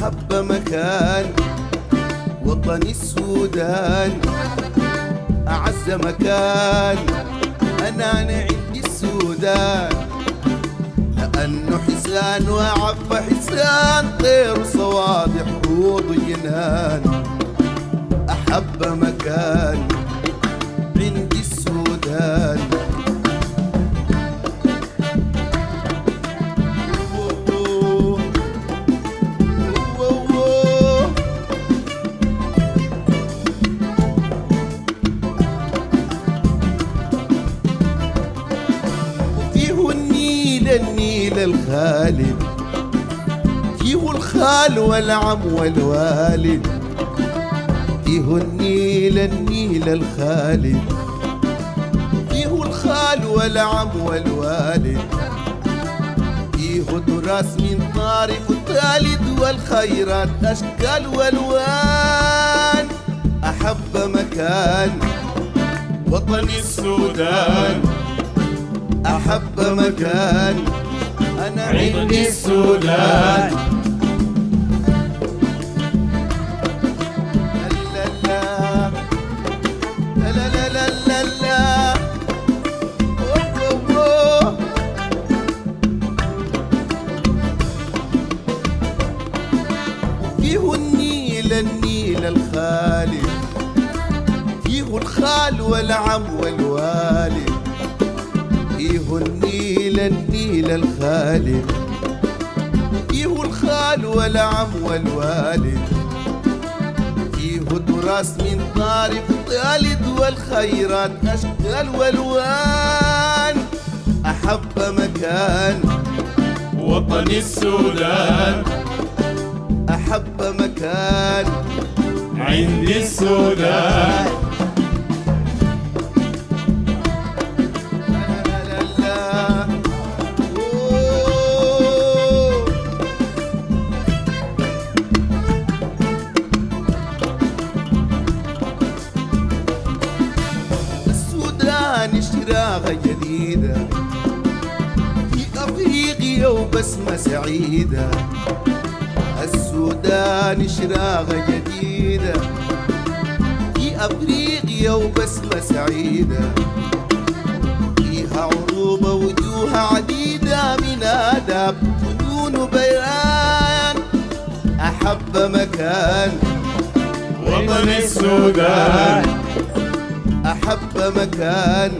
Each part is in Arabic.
أحب مكان وطني السودان، أعز مكان أنا عندي السودان، لأنه حسان وعب حسان طير صوادح روض جنان. أحب مكان عندي السودان. النيل الخالد، فيه الخال والعم والوالد، فيه النيل الخالد، فيه الخال والعم والوالد، فيه تراث من طارق الثالث والخيرات أشكال والوان. أحب مكان وطني السودان، أحب مكان أنا عندي السودان. لا لا لا لا لا لا فيه النيل الخالد، فيه الخال والعم والوالد، فيه النيل الخالد، فيه الخال والعم والوالد، فيه تراث من طارق الثالث والخيرات أشكال والوان. أحب مكان وطني السودان، أحب مكان عندي السودان. إشراقة جديدة في أفريقيا وبسمة سعيدة. السودان إشراقة جديدة في أفريقيا وبسمة سعيدة، فيها عروبة وجوه عديدة من آداب فنون وبيان. أحب مكان وطني السودان، أحب مكان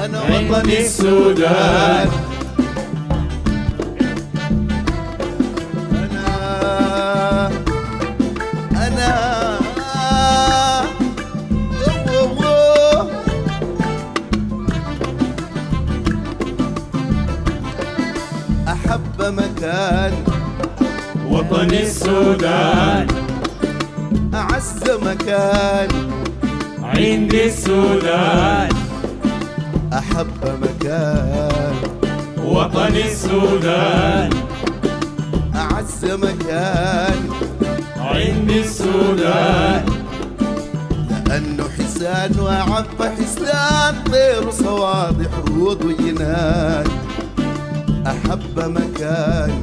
أنا وطني السودان. أنا أحب مكان وطني السودان، أعز مكان عندي السودان. أحب مكان وطني السودان، أعز مكان عندي السودان، لأنه حسان وعب حسان طير صوادح روض وجنان. أحب مكان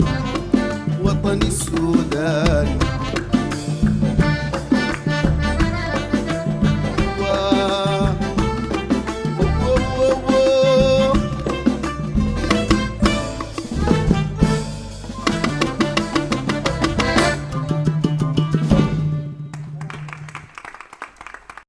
وطني السودان.